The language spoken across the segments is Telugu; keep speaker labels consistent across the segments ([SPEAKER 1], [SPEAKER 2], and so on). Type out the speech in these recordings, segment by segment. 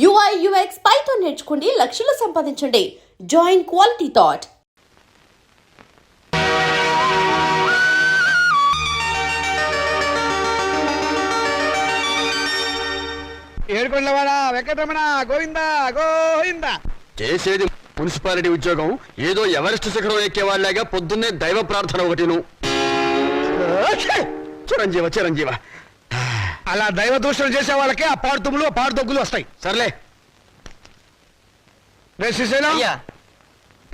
[SPEAKER 1] UI UX పైథాన్ నేర్చుకోండి, లక్షలు సంపాదించండి. Join quality thought.
[SPEAKER 2] ఏడుకొండలవాడ వెంకటరమణ గోవిందా గోవిందా.
[SPEAKER 3] చేసేది మున్సిపాలిటీ ఉద్యోగం, ఏదో ఎవరెస్ట్ శిఖరం ఎక్కేవాళ్ళగా పొద్దున్నే దైవ ప్రార్థన ఒకటిను. చిరంజీవ చిరంజీవ.
[SPEAKER 2] అలా దైవ దూషణ చేసే వాళ్ళకి ఆ పాడుతుమ్ములు ఆ పాడుదొగ్గులు వస్తాయి.
[SPEAKER 3] సర్లే.
[SPEAKER 2] రే శ్రీశైలం,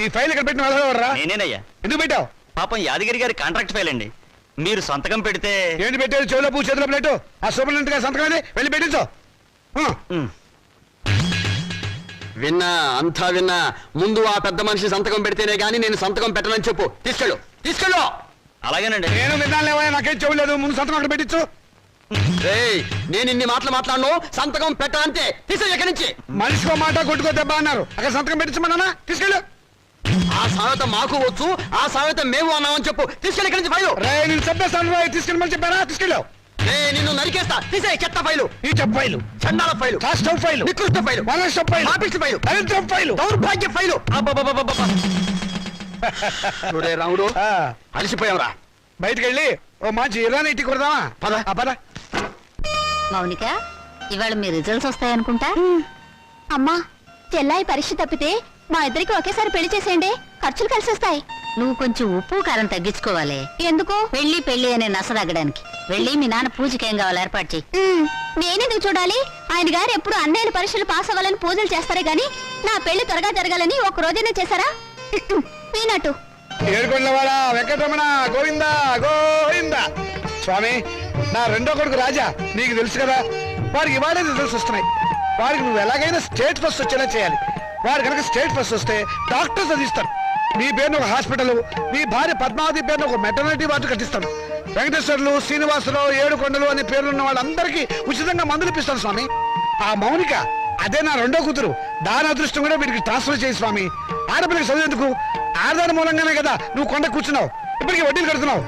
[SPEAKER 2] ఈ ఫైల్ ఇక్కడ పెట్టిన వెళ్ళరా?
[SPEAKER 4] నేనేనయ్యా.
[SPEAKER 2] ఎందుకు పెట్టావు?
[SPEAKER 4] పాపం యాదగిరి గారి కాంట్రాక్ట్ ఫైల్ అండి. మీరు సంతకం పెడితే.
[SPEAKER 2] ఏంటి పెట్టేది? చెవులో పూ చేతిలో ప్లేటు. ఆ సూపరింటెండెంట్ గారి సంతకం వెళ్ళి పెట్టించు.
[SPEAKER 3] విన్నా, అంతా విన్నా. ముందు ఆ పెద్ద మనిషి సంతకం పెడితేనే గానీ నేను సంతకం పెట్టనని చెప్పు. తీసుకెళ్ళు తీసుకెళ్ళు.
[SPEAKER 4] అలాగేనండి.
[SPEAKER 2] నేను విన్నాను లేవా, నాకేం చెవు లేదు. ముందు సంతకం అక్కడ పెట్టించు.
[SPEAKER 3] నేను ఇన్ని మాటలు మాట్లాడను, సంతకం పెట్టనంతే. తీసుకెళ్ళి ఎక్కడి నుంచి.
[SPEAKER 2] మనిషికో మాట కొట్టుకో దెబ్బ అన్నారు. అక్కడ సంతకం పెట్టించమన్నా తీసుకెళ్ళు.
[SPEAKER 3] ఆ సామెత మాకు వచ్చు, ఆ సామెత మేము అన్నామని చెప్పు. తీసుకెళ్ళి ఎక్కడి నుంచి ఫైలు.
[SPEAKER 2] రే నేను చెప్పేస్తాను, తీసుకెళ్ళమని చెప్పారా? తీసుకెళ్ళావు.
[SPEAKER 3] నిన్ను నరికేస్తా. తీసే చెత్త ఫైలు,
[SPEAKER 2] ఈ చెప్ ఫైలు,
[SPEAKER 3] చండాల ఫైలు,
[SPEAKER 2] కాస్ట్ ఫైలు,
[SPEAKER 3] నికృష్ట ఫైలు,
[SPEAKER 2] వరస్ట్ ఫైలు,
[SPEAKER 3] పాపిష్టి ఫైలు,
[SPEAKER 2] దరిద్రం ఫైలు,
[SPEAKER 3] దౌర్భాగ్య ఫైలు. చూడే రాముడు, అలసిపోయావురా.
[SPEAKER 2] బయటికి వెళ్ళి ఓ మంచి ఇరానీ టీ కొడదామా?
[SPEAKER 3] పద
[SPEAKER 2] పద.
[SPEAKER 5] మౌనిక, ఇవాళ మీ రిజల్ట్స్ వస్తాయనుకుంటా. అమ్మా, చెల్లాయి పరీక్ష తప్పితే మా ఇద్దరికి ఒకేసారి పెళ్లి చేసేయండి, ఖర్చులు కలిసి వస్తాయి. నువ్వు కొంచెం ఉప్పు కారం తగ్గించుకోవాలి. ఎందుకు? పెళ్లి పెళ్లి అనే నసదగ్గడానికి. వెళ్ళి మీ నాన్న పూజకి ఏం కావాలి ఏర్పాటు చెయ్యి. నేనెందుకు చూడాలి? ఆయన గారు ఎప్పుడు అన్నయ్య పరీక్షలు పాస్ అవ్వాలని పూజలు చేస్తారే గాని నా పెళ్లి త్వరగా జరగాలని ఒక రోజైనా చేశారా? పీనట్టు.
[SPEAKER 2] ఏడుకొండలవాడ వెంకటరమణ గోవిందా గోవిందా. స్వామి, నా రెండో కొడుకు రాజా, నీకు తెలుసు కదా, వాడికి ఇవాళ రిజల్ట్స్ వస్తున్నాయి. వాడికి నువ్వు ఎలాగైనా స్టేట్ ఫస్ట్ వచ్చేలా చేయాలి. వాడు కనుక స్టేట్ ఫస్ట్ వస్తే డాక్టర్స్ చదివిస్తారు. నీ పేరును ఒక హాస్పిటల్, నీ భార్య పద్మావతి పేరును ఒక మెటర్నిటీ వార్డు కట్టిస్తాను. వెంకటేశ్వర్లు, శ్రీనివాసరావు, ఏడుకొండలు అనే పేర్లున్న వాళ్ళందరికీ ఉచితంగా మందులు ఇప్పిస్తాను స్వామి. ఆ మౌనిక, అదే నా రెండో కూతురు, దాని అదృష్టం కూడా వీడికి ట్రాన్స్ఫర్ చేయి స్వామి. ఆడపిల్లకి చదివేందుకు ఆడదాని మూలంగానే కదా నువ్వు కొండ కూర్చున్నావు, ఇప్పటికీ వడ్డీలు కడుతున్నావు.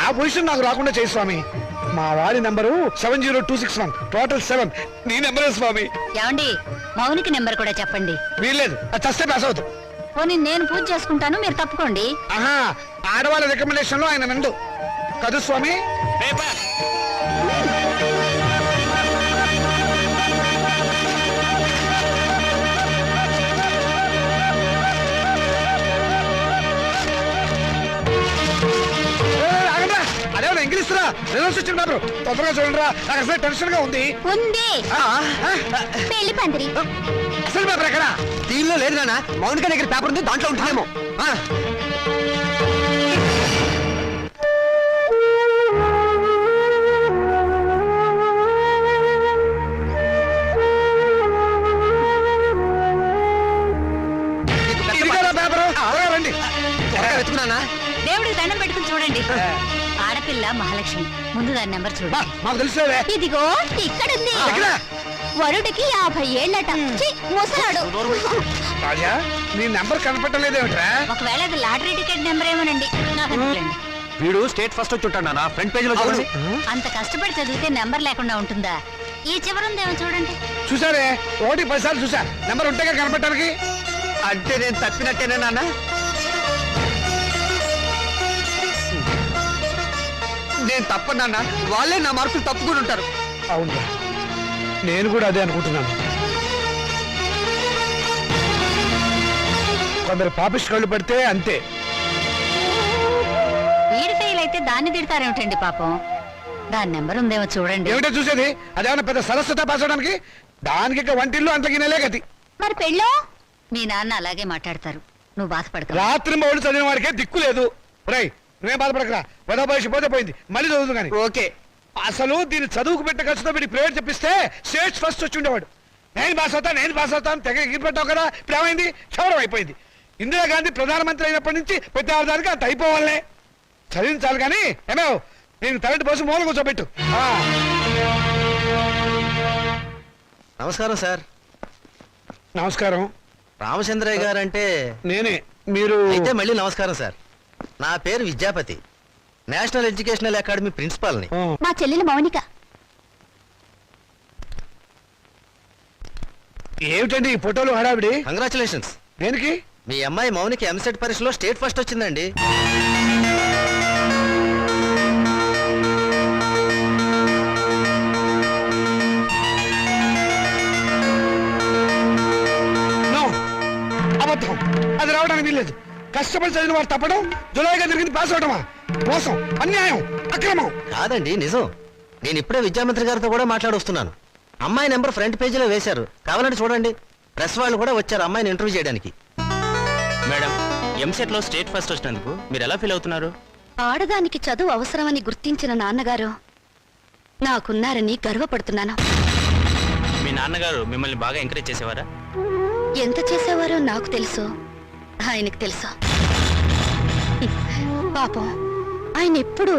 [SPEAKER 2] ఆ పొజిషన్ నాకు రాకుండా చేయి స్వామి. మా వాడి నంబరు 70261, టోటల్ 7. నీ నెంబరే స్వామి.
[SPEAKER 5] ఏమండి, మౌనికి నెంబర్ కూడా చెప్పండి.
[SPEAKER 2] వీల్లేదు, అది చస్తే పాస్ అవుతుంది.
[SPEAKER 5] పోనీ నేను పూజ చేసుకుంటాను, మీరు తప్పుకోండి.
[SPEAKER 2] ఆహా, ఆడవాళ్ళ రికమెండేషన్ లో ఆయన నందు కదు స్వామి. అదేమన్నా ఇంగ్లీష్ రా, రిజల్ట్స్ వచ్చిన పేపర్ తొందరగా చూడండి రా. నాకు అసలు టెన్షన్ గా ఉంది.
[SPEAKER 5] పెళ్లి పందిరి
[SPEAKER 2] అసలు పేపర్ ఎక్కడ?
[SPEAKER 3] దీనిలో లేదు నాన్న, మౌనిక దగ్గర పేపర్ ఉంది, దాంట్లో ఉంటుందేమో.
[SPEAKER 2] రండి,
[SPEAKER 3] వెతుకున్నానా?
[SPEAKER 5] దేవుడికి దండం పెట్టుకుని చూడండి. ఆడపిల్ల మహాలక్ష్మి, ముందు దాని నెంబర్ చూడండి.
[SPEAKER 2] మాకు తెలుసులే.
[SPEAKER 5] ఇదిగో ఇక్కడుంది. వరుడికి 50 ఏళ్ళట. ముసలాడు.
[SPEAKER 2] రాజా, నీ నెంబర్ కనపడలేదేమిట్రా?
[SPEAKER 5] ఒకవేళ అది లాటరీ టికెట్ నెంబర్ ఏమోనండి, నాకు అనుకోండి.
[SPEAKER 3] వీడు స్టేట్ ఫస్ట్ వచ్చి ఉంటాడు నాన్న, ఫ్రంట్ పేజ్ లో చూడండి.
[SPEAKER 5] అంత కష్టపడి చదివితే నెంబర్ లేకుండా ఉంటుందా? ఈ చివరుందేమో చూడండి.
[SPEAKER 2] చూసారే, 1-10 సార్లు చూసా. నెంబర్ ఉంటేగా కనపడటానికి.
[SPEAKER 3] అంటే నేను తప్పినట్టేనా నాన్న? నేను తప్పనన్నా, వాళ్ళే నా మార్కులు తప్పుకుని ఉంటారు.
[SPEAKER 2] అవును, నేను కూడా అదే అనుకుంటున్నాను. కొందరు పాపిస్ట్ కళ్ళు పడితే అంతే.
[SPEAKER 5] వీడి ఫెయిల్ అయితే దాన్ని తిడతారేమిటండి పాపం. దాని నెంబర్ ఉందేమో చూడండి.
[SPEAKER 2] ఏమిటో చూసేది? అదేమన్నా పెద్ద సరస్వత పాస్ అవడానికి? దానికి ఇక వంటిల్లు అంతకి నెలే గతి.
[SPEAKER 5] మరి పెళ్ళో మీ నాన్న అలాగే మాట్లాడతారు, నువ్వు బాధపడతావు.
[SPEAKER 2] రాత్రి మౌళ్ళు చదివిన వాడికే దిక్కు లేదు. రై, నువ్వేం బాధపడకరా, వదా వయసు పోతే పోయింది, మళ్ళీ చదువుతు కానీ.
[SPEAKER 3] ఓకే.
[SPEAKER 2] అసలు దీన్ని చదువుకు పెట్టే ఖర్చుతో వీడి ప్రైవేట్ చెప్పిస్తే స్టేట్ ఫస్ట్ వచ్చి ఉండేవాడు. నేను పాస్ అవుతాను తెగ ఎగిరిపెట్టావు కదా. ఇప్పుడు ఏమైంది? క్షవరం అయిపోయింది. ఇందిరాగాంధీ ప్రధానమంత్రి అయినప్పటి నుంచి ప్రతి ఆధారికి అంత అయిపోవాలనే. చదివించాలి కానీ ఏమో నేను తరగతి పోసి మూల కూర్చోబెట్టు.
[SPEAKER 6] నమస్కారం సార్.
[SPEAKER 2] నమస్కారం.
[SPEAKER 6] రామచంద్రయ్య గారు అంటే
[SPEAKER 2] నేనే. మీరు
[SPEAKER 6] అయితే మళ్ళీ నమస్కారం సార్. నా పేరు విద్యాపతి, నేషనల్ ఎడ్యుకేషనల్ అకాడమీ ప్రిన్సిపాల్ని.
[SPEAKER 5] మా చెల్లెలు మౌనిక.
[SPEAKER 2] ఏమిటండి ఈ ఫోటోలు హడావిడి?
[SPEAKER 6] కంగ్రాచులేషన్స్.
[SPEAKER 2] దేనికి?
[SPEAKER 6] మీ అమ్మాయి మౌనికి ఎంసెట్ పరీక్షలో స్టేట్ ఫస్ట్ వచ్చిందండి.
[SPEAKER 2] నో, అబద్ధం. అది రావడానికి వీల్లేదు. కష్టపడి చదివిన వాడు తప్పడం, జులైగా జరిగింది పాస్ అవడమా? మోసం, అన్యాయం, అక్రమం.
[SPEAKER 6] కాదండి, నిజం. నేను ఇప్పుడే విద్యామంత్రి గారితో కూడా మాట్లాడొస్తున్నాను. అమ్మాయి నెంబర్ ఫ్రంట్ పేజీలో వేశారు, కావాలంటే చూడండి. ప్రెస్ వాళ్ళు కూడా వచ్చారు అమ్మాయిని ఇంటర్వ్యూ చేయడానికి.
[SPEAKER 4] మేడం, ఎంసెట్ లో స్టేట్ ఫస్ట్ వచ్చినందుకు మీరు ఎలా ఫీల్ అవుతున్నారు?
[SPEAKER 5] ఆడదానికి చదువు అవసరమని గుర్తించిన నాన్నగారు నాకున్నారని గర్వపడుతున్నాను.
[SPEAKER 4] మీ నాన్నగారు మిమ్మల్ని బాగా ఎంకరేజ్ చేసేవారా?
[SPEAKER 5] ఎంత చేసేవారో నాకు తెలుసు, ఆయనకు తెలుసు. పాపం, ఆయన ఎప్పుడు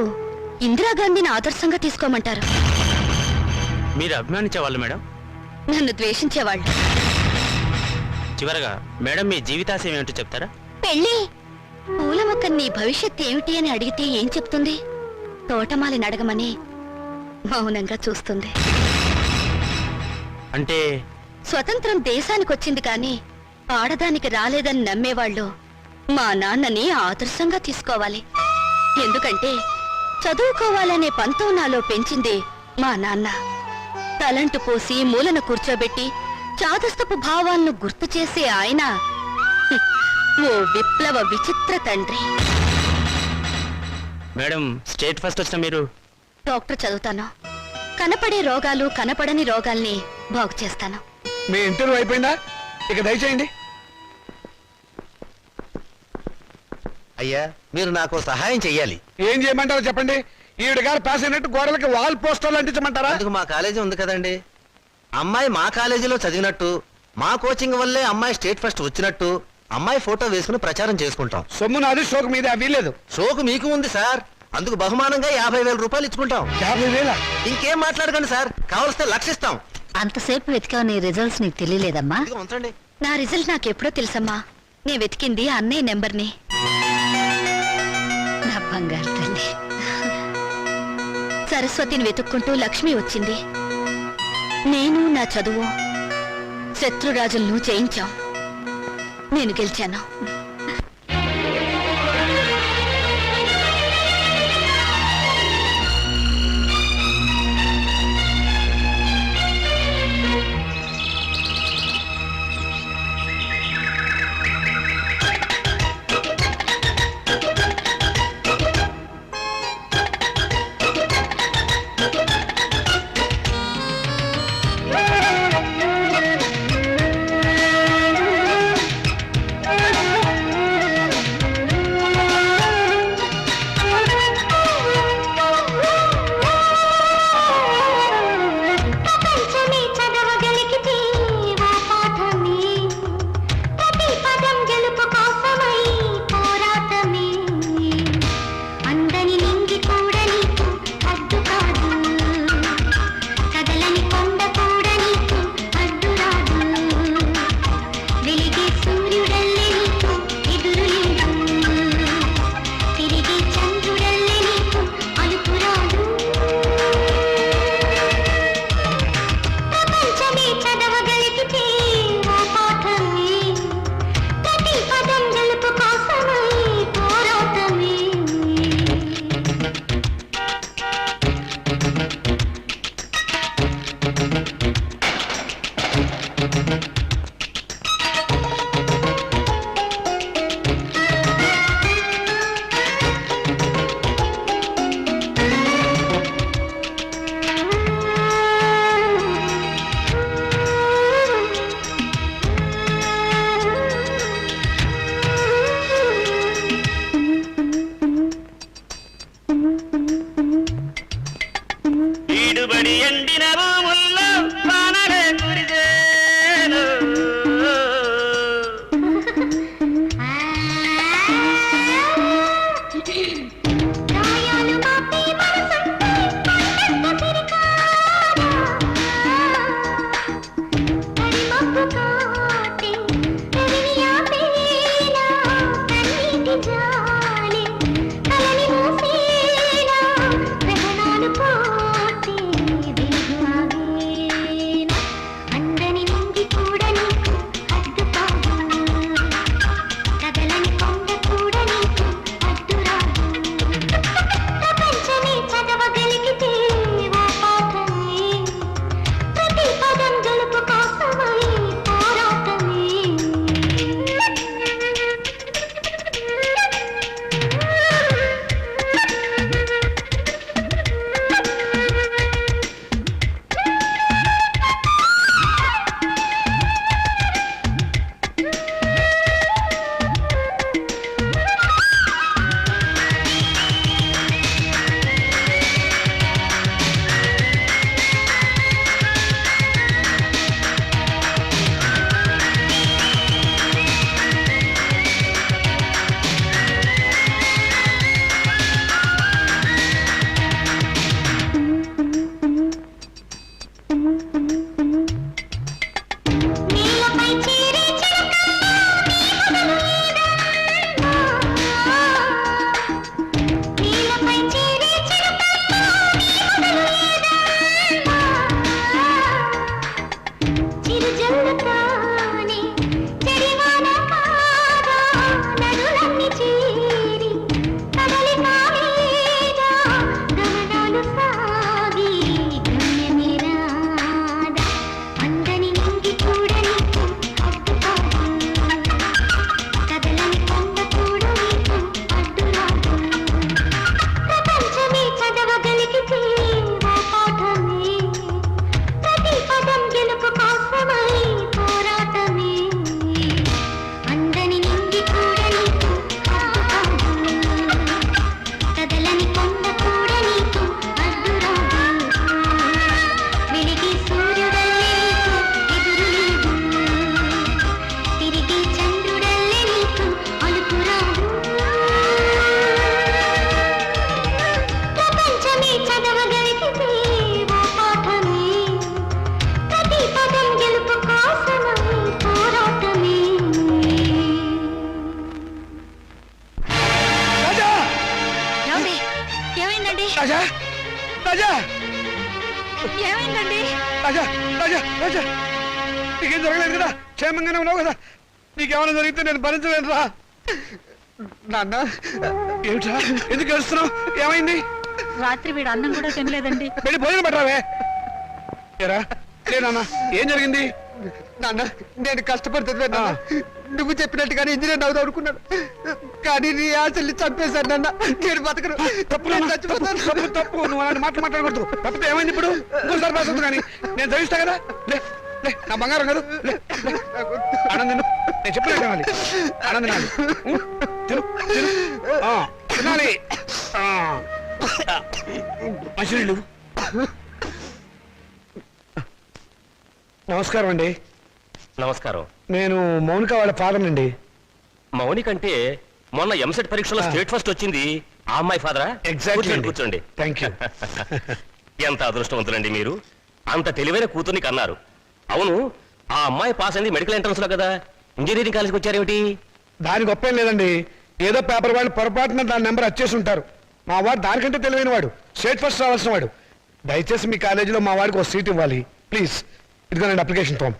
[SPEAKER 5] ఇందిరాగాంధీని ఆదర్శంగా తీసుకోమంటారు.
[SPEAKER 4] మీరు అభిమానించేవాళ్ళు మేడం?
[SPEAKER 5] నన్ను ద్వేషించేవాళ్ళు.
[SPEAKER 4] చివరగా మేడం మీ జీవితాశయం ఏమిటో చెప్తారా?
[SPEAKER 5] పెళ్ళి. పూల మొక్క నీ భవిష్యత్ ఏమిటి అని అడిగితే ఏం చెప్తుంది? తోటమాలిని అడగమని మౌనంగా చూస్తుంది.
[SPEAKER 4] అంటే
[SPEAKER 5] స్వతంత్రం దేశానికి వచ్చింది కానీ ఆడదానికి రాలేదని నమ్మేవాళ్ళు మా నాన్నని ఆదర్శంగా తీసుకోవాలి. ఎందుకంటే చదువుకోవాలనే పంతం నాలో పెంచింది మా నాన్న. తలంటు పోసి మూలను కూర్చోబెట్టి చాదస్తపు భావాలను గుర్తు చేసే ఆయన ఓ విప్లవ విచిత్ర తండ్రి.
[SPEAKER 4] మేడం, స్టేట్ ఫస్ట్ వచ్చిన మీరు
[SPEAKER 5] డాక్టర్ చదువుతాను. కనపడే రోగాలు కనపడని రోగాల్ని బాగు చేస్తాను.
[SPEAKER 2] మీ ఇంటర్వ్యూ అయిపోయిందా? ఇక దయచేయండి.
[SPEAKER 6] అయ్యా, మీరు నాకు సహాయం చెయ్యాలి.
[SPEAKER 2] ఏం చేయమంటారో చెప్పండి. ఈవిడ గారు పాస్ అయినట్టు గోడలకి వాల్ పోస్టర్లు అంటించమంటారా?
[SPEAKER 6] అందుకు మా కాలేజీ ఉంది కదండి. అమ్మాయి మా కాలేజీలో చదివినట్టు, మా కోచింగ్ వల్లే అమ్మాయి స్టేట్ ఫస్ట్ వచ్చినట్టు అమ్మాయి ఫోటో వేసుకుని ప్రచారం చేసుకుంటాం.
[SPEAKER 2] సొమ్ము నాది, షోకు మీద వీల్లేదు.
[SPEAKER 6] షోకు మీకు ఉంది సార్, అందుకు బహుమానంగా 50,000 రూపాయలు ఇచ్చుకుంటాం.
[SPEAKER 2] 50,000?
[SPEAKER 6] ఇంకేం మాట్లాడకండి సార్, కావలిస్తే లక్షిస్తాం.
[SPEAKER 5] అంతసేపు వెతికావు, నీ రిజల్ట్స్ నీకు తెలియలేదమ్మా?
[SPEAKER 6] ఇదిగో ఉంచండి.
[SPEAKER 5] నా రిజల్ట్ నాకెప్పుడో తెలుసమ్మా. నే వెతికింది అన్నయ్య నెంబర్ని. నా బంగారు తల్లి. సరస్వతిని వెతుక్కుంటూ లక్ష్మి వచ్చింది. నేను నా చదువు శత్రురాజులను జయించాం. నేను గెలిచాను.
[SPEAKER 2] రాజా నీకేం జరగలేదు కదా, క్షేమంగానే ఉన్నావు కదా? నీకేమైనా జరిగితే నేను భరించలేను రా. నాన్న ఏమిటా, ఎందుకు ఏడుస్తున్నావు? ఏమైంది?
[SPEAKER 5] రాత్రి వీడు అన్నం కూడా తినలేదండి.
[SPEAKER 2] వెళ్ళి భోజనం పెట్టరావే. ఏరా లేనా, ఏం జరిగింది?
[SPEAKER 3] నాన్న నేను కష్టపడుతుంది నువ్వు చెప్పినట్టుగానే ఇంజనీర్ అవుదాం అనుకున్నాను, కానీ నీ ఆశల్ని చంపేశాను నాన్న. నేను బతకను.
[SPEAKER 2] తప్పు నాన్న, తప్పు తప్పు. నువ్వు అలాంటి మాటలు మాట్లాడకూడదు. తప్పితే ఏమైంది ఇప్పుడు? ఇంకోసారి పాస్ కానీ నేను చదివిస్తా కదా. లే లే, నా బంగారం కాదు. లే లే. ఆనంద్ నేను చెప్పలేదు కావాలి. ఆనంద్ నాది తిను తిను. తినాలి. మంచినీళ్ళు. నమస్కారం అండి.
[SPEAKER 4] నమస్కారం.
[SPEAKER 2] నేను మౌనిక వాళ్ళ ఫాదర్ అండి.
[SPEAKER 4] మౌనిక అంటే మొన్న ఎంసెట్ పరీక్షలో స్టేట్ ఫస్ట్ వచ్చింది ఆ అమ్మాయి ఫాదరా?
[SPEAKER 2] ఎగ్జాక్ట్లీ.
[SPEAKER 4] కూర్చోండి.
[SPEAKER 2] Thank you.
[SPEAKER 4] ఎంత అదృష్టవంతులండి మీరు, అంత తెలివైన కూతుర్ని కన్నారు. అవును, ఆ అమ్మాయి పాస్ అయింది మెడికల్ ఎంట్రన్స్ లో కదా, ఇంజనీరింగ్ కాలేజ్కి వచ్చారేమిటి?
[SPEAKER 2] దాని గొప్ప ఏం లేదండి. ఏదో పేపర్ వాళ్ళు పొరపాటున దాని నెంబర్ వచ్చేసి ఉంటారు. మా వాడు దానికంటే తెలివైన వాడు, స్టేట్ ఫస్ట్ రావాల్సిన వాడు. దయచేసి మీ కాలేజీలో మా వాడికి ఒక సీట్ ఇవ్వాలి ప్లీజ్. ఇదిగోనండి అప్లికేషన్ ఫామ్.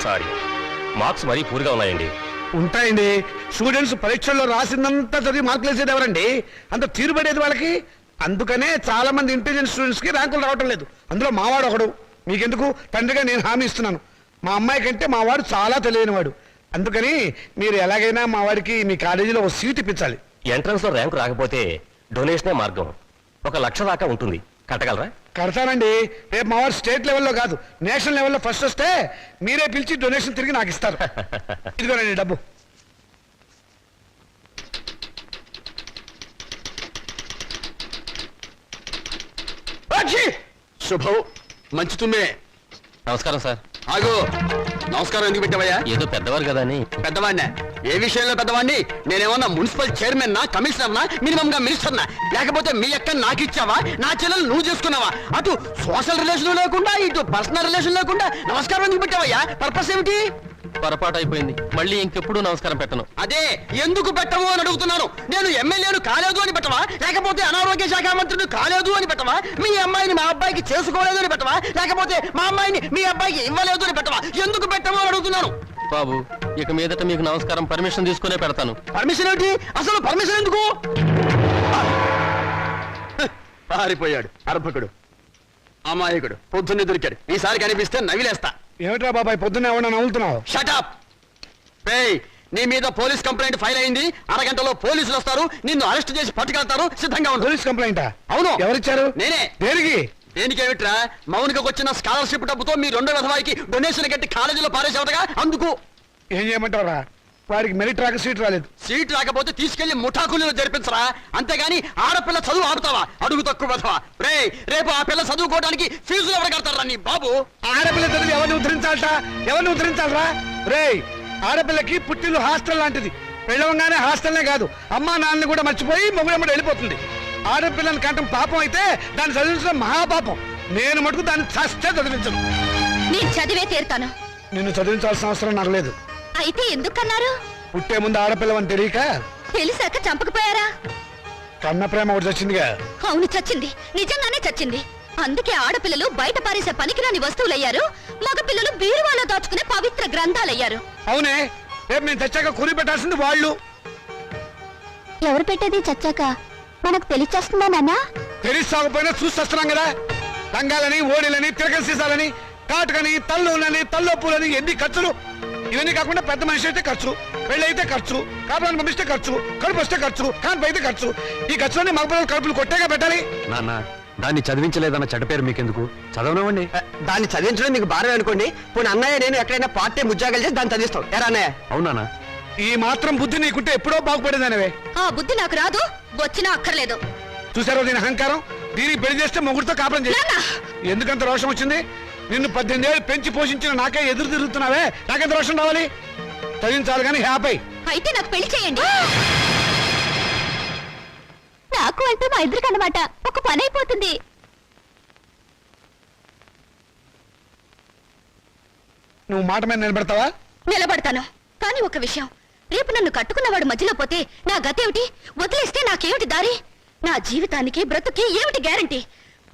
[SPEAKER 4] సారీ, మార్క్స్ మరీ పూర్గా ఉన్నాయండి.
[SPEAKER 2] ఉంటాయండి. స్టూడెంట్స్ పరీక్షల్లో రాసిందంతా చదివి మార్కులు వేసేది ఎవరండి? అంత తీరుబడేది వాళ్ళకి. అందుకనే చాలా మంది ఇంటెలిజెంట్ స్టూడెంట్స్ కి ర్యాంకులు రావటం లేదు. అందులో మావాడు ఒకడు. మీకెందుకు, తండ్రిగా నేను హామీ ఇస్తున్నాను. మా అమ్మాయి కంటే మా వాడు చాలా తెలియని వాడు. అందుకని మీరు ఎలాగైనా మా వాడికి మీ కాలేజీలో ఒక సీట్ ఇప్పించాలి.
[SPEAKER 4] ఎంట్రన్స్ లో ర్యాంకు రాకపోతే డొనేషనే మార్గం. 1,00,000 దాకా ఉంటుంది, కట్టగలరా?
[SPEAKER 2] కడతానండి. రేపు మా వాడు స్టేట్ లెవెల్లో కాదు, నేషనల్ లెవెల్లో ఫస్ట్ వస్తే మీరే పిలిచి డొనేషన్ తిరిగి నాకు ఇస్తారు. ఇదిగోనండి డబ్బు.
[SPEAKER 3] శుభం. మంచి తుమ్మే.
[SPEAKER 4] నమస్కారం సార్.
[SPEAKER 3] ఆగు. నమస్కారం ఎందుకు పెట్టావయ్యా?
[SPEAKER 4] ఏదో పెద్దవారు కదా అని.
[SPEAKER 3] పెద్దవాడినా? ఏ విషయంలో పెద్దవాడిని? నేనేమన్నా మున్సిపల్ చైర్మన్ నా, కమిషనర్ నా, మినిమం గా మినిస్టర్ నా? లేకపోతే మీ అక్క నాకు ఇచ్చావా, నా చెల్లెలు నువ్వు చేసుకున్నావా? అటు సోషల్ రిలేషన్ లేకుండా, ఇటు పర్సనల్ రిలేషన్ లేకుండా నమస్కారం ఎందుకు పెట్టావయ్యా? పర్పస్ ఏమిటి?
[SPEAKER 4] పొరపాటు అయిపోయింది, మళ్ళీ ఇంకెప్పుడు నమస్కారం పెట్టను.
[SPEAKER 3] అదే ఎందుకు పెట్టవు అని అడుగుతున్నాను. నేను ఎమ్మెల్యేను కాలేదు అని పెట్టవా, లేకపోతే అనారోగ్య శాఖ మంత్రిని కాలేదు అని పెట్టవా, మీ అమ్మాయిని మా అబ్బాయికి చేసుకోలేదు అని పెట్టవా, లేకపోతే మా అమ్మాయిని మీ అబ్బాయికి ఇవ్వలేదు అని పెట్టవా? ఎందుకు పెట్టవు అని అడుగుతున్నాను.
[SPEAKER 4] బాబు, ఇక మీదట మీకు నమస్కారం పర్మిషన్ తీసుకునే పెడతాను.
[SPEAKER 3] పర్మిషన్ ఏమిటి? అసలు పర్మిషన్ ఎందుకు? పారిపోయాడు అర్భకుడు, అమాయకుడు, పొద్దున్నే దొరికాడు. ఈసారి కనిపిస్తే నవిలేస్తా.
[SPEAKER 2] ఏమిట్రా బాబాయ్ పొద్దున్న ఏమన్నా నవ్వులుతున్నావు?
[SPEAKER 3] షటప్. నీ మీద పోలీస్ కంప్లైంట్ ఫైల్ అయింది. అరగంటలో పోలీసులు వస్తారు, నిన్ను అరెస్ట్ చేసి పట్టుకెళ్తారు. సిద్ధంగా ఉండు.
[SPEAKER 2] పోలీస్ కంప్లైంటా?
[SPEAKER 3] అవును.
[SPEAKER 2] ఎవరిచ్చారు?
[SPEAKER 3] నేనే.
[SPEAKER 2] దేనికి?
[SPEAKER 3] దేనికేమిట్రా, మౌనికకు వచ్చిన స్కాలర్షిప్ డబ్బుతో మీ 2వ విధవాయికి డొనేషన్ కట్టి కాలేజీలో పారేసేవటగా. అందుకు
[SPEAKER 2] ఏం చేయమంటారా? వాడికి మెరిట్ రాక సీట్ రాలేదు.
[SPEAKER 3] సీట్ రాకపోతే తీసుకెళ్లి ముఠాకులు జరిపించరా, అంతేగాని ఆడపిల్ల చదువు ఆడుతావా? అడుగు తక్కువ విధవా. రేపు ఆ పిల్ల చదువుకోవడానికి ఫీజులు ఎవరు కడతారా నీ బాబు?
[SPEAKER 2] ఆడపిల్ల చదివి ఎవరిని ఉద్ధరించాలట? ఎవరిని ఉద్ధరించాలరా? రేయ్, ఆడపిల్లకి పుట్టిల్లు హాస్టల్ లాంటిది. పెళ్ళవగానే హాస్టల్నే కాదు, అమ్మా నాన్నని కూడా మర్చిపోయి మొగుడమ్మడి వెళ్ళిపోతుంది. ఆడపిల్లని కంటం పాపం అయితే దాన్ని చదివించడం మహాపాపం. నేను మటుకు దాన్ని చస్తే చదివించను.
[SPEAKER 5] నేను చదివే తీరుతాను.
[SPEAKER 2] నిన్ను చదివించాల్సిన అవసరం నాకు లేదు.
[SPEAKER 5] అయితే ఎందుకన్నారు?
[SPEAKER 2] పుట్టే ముందు ఆడపిల్లవని తెలియక
[SPEAKER 5] తెలిసాక చంపకపోయారా?
[SPEAKER 2] కన్న ప్రేమ ఒకటి వచ్చిందిగా.
[SPEAKER 5] అవును, చచ్చింది. నిజంగానే చచ్చింది. అందుకే ఆడపిల్లలు బయట పారేసే పనికిరాని వస్తువులయ్యారు, మగపిల్లలు బీరువాలో దాచుకునే పవిత్ర గ్రంథాలయ్యారు.
[SPEAKER 2] అవునే, రేపు నేను తెచ్చాక కురి పెట్టాల్సింది వాళ్ళు.
[SPEAKER 5] ఎవరు పెట్టేది చచ్చాక మనకు తెలిచేస్తుందా నాన్న?
[SPEAKER 2] తెలిసాకపోయినా చూస్తున్నాం కదా. రంగాలని, ఓడిలని, తిరగల సీసాలని, కాటుకని, తల్లులని, తల్లొప్పులని, ఎన్ని ఖర్చులు. ఇవన్నీ కాకుండా పెద్ద మనిషి అయితే ఖర్చు, పెళ్లి అయితే ఖర్చు, కాపురాన్ని పంపిస్తే ఖర్చు, కడుపు వస్తే ఖర్చు, కాన్పు అయితే ఖర్చు. ఈ ఖర్చులన్నీ మగపిల్లలు కడుపులు కొట్టేగా పెట్టాలి.
[SPEAKER 3] నాన్న, దాన్ని చదివించలేదన్న చెడ్డ పేరు మీకెందుకు? చదవనివ్వండి. దాన్ని చదివించడం మీకు భారం అనుకోండి. పోనీ అన్నయ్య నేను ఎక్కడైనా పార్ట్ టైం ఉద్యోగాలు చేసి దాన్ని చదివిస్తాం. ఎరా అన్నయ్య? అవునా?
[SPEAKER 2] ఈ మాత్రం బుద్ధి నీకుంటే ఎప్పుడో బాగుపడేదానివే.
[SPEAKER 5] ఆ బుద్ధి నాకు రాదు, వచ్చినా అక్కర్లేదు.
[SPEAKER 2] చూసారో దీని అహంకారం? దీనికి పెళ్లి చేస్తే మొగుడితో కాపురం చేసి ఎందుకంత రోషం వచ్చింది? నిన్ను 18 ఏళ్ళు పెంచి పోషించిన నాకే ఎదురు తిరుగుతున్నావే, నాకెంత రోషం రావాలి? చదివించాలి కానీ హ్యాపీ.
[SPEAKER 5] అయితే నాకు పెళ్లి చేయండి. నాకు అంటే మా ఇద్దరికి అన్నమాట ఒక పని అయిపోతుంది.
[SPEAKER 2] నువ్వు మాట మీద నిలబెడతావా?
[SPEAKER 5] నిలబడతాను, కానీ ఒక విషయం. రేపు నన్ను కట్టుకున్నవాడు మధ్యలో పోతే నా గతేమిటి? వదిలేస్తే నాకేమిటి దారి? నా జీవితానికి బ్రతుకి ఏమిటి గ్యారంటీ?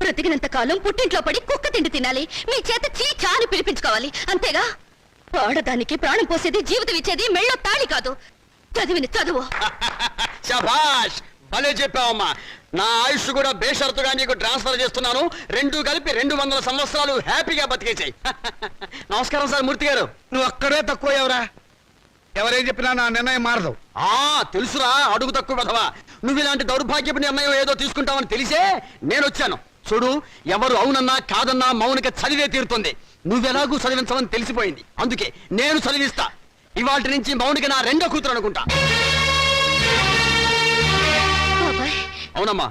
[SPEAKER 5] బ్రతికినంత కాలం పుట్టింట్లో పడి కుక్క తిండి తినాలి, మీ చేత చీచా అని పిలిపించుకోవాలి, అంతేగా? ఆడదానికి ప్రాణం పోసేది, జీవితం ఇచ్చేది మెళ్ళో తాళి కాదు, చదివిన చదువు.
[SPEAKER 3] శభాష్, భలే చెప్పావమ్మా. నా ఆయుష్ కూడా బేషరతుగా నీకు ట్రాన్స్ఫర్ చేస్తున్నాను. రెండు కలిపి 200 సంవత్సరాలు హ్యాపీగా బతికేసాయి. నమస్కారం సార్ మూర్తి గారు.
[SPEAKER 2] నువ్వు అక్కడే తక్కువ ఎవరా? ఎవరేం చెప్పినా నా నిర్ణయం మారదు.
[SPEAKER 3] ఆ తెలుసురా, అడుగు తక్కువ బదవా. నువ్వు ఇలాంటి దౌర్భాగ్యపు నిర్ణయం ఏదో తీసుకుంటావని తెలిసే నేను వచ్చాను. చూడు, ఎవరు అవునన్నా కాదన్నా మౌనిక చదివే తీరుతుంది. నువ్వెలాగూ చదివించవని తెలిసిపోయింది, అందుకే నేను చదివిస్తా. ఇవాటి నుంచి మౌనిక నా రెండో కూతురు అనుకుంటా.
[SPEAKER 5] బాబాయ్,
[SPEAKER 3] అవునమ్మా.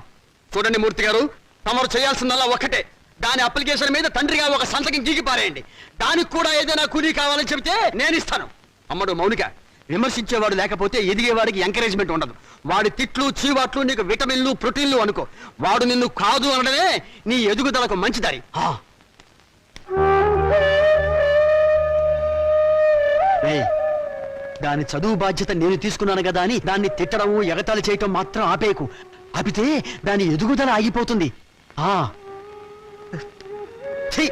[SPEAKER 3] చూడండి మూర్తి గారు, తమరు చేయాల్సిందల్లా ఒక్కటే. దాని అప్లికేషన్ మీద తండ్రిగా ఒక సంతకం గీకి పారేయండి. దానికి కూడా ఏదైనా కూలీ కావాలని చెబితే నేను ఇస్తాను. అమ్మడు మౌనిక, విమర్శించేవాడు లేకపోతే ఎదిగేవాడికి ఎంకరేజ్మెంట్ ఉండదు. వాడి తిట్లు చీవాట్లు నీకు విటమిన్లు ప్రోటీన్లు అనుకో. వాడు నిన్ను కాదు అనడమే నీ ఎదుగుదలకు మంచిదారి. దాని చదువు బాధ్యత నేను తీసుకున్నాను కదా అని దాన్ని తిట్టడం ఎగతాళి చేయటం మాత్రం ఆపేయకు. ఆపితే దాని ఎదుగుదల ఆగిపోతుంది. ఛీ!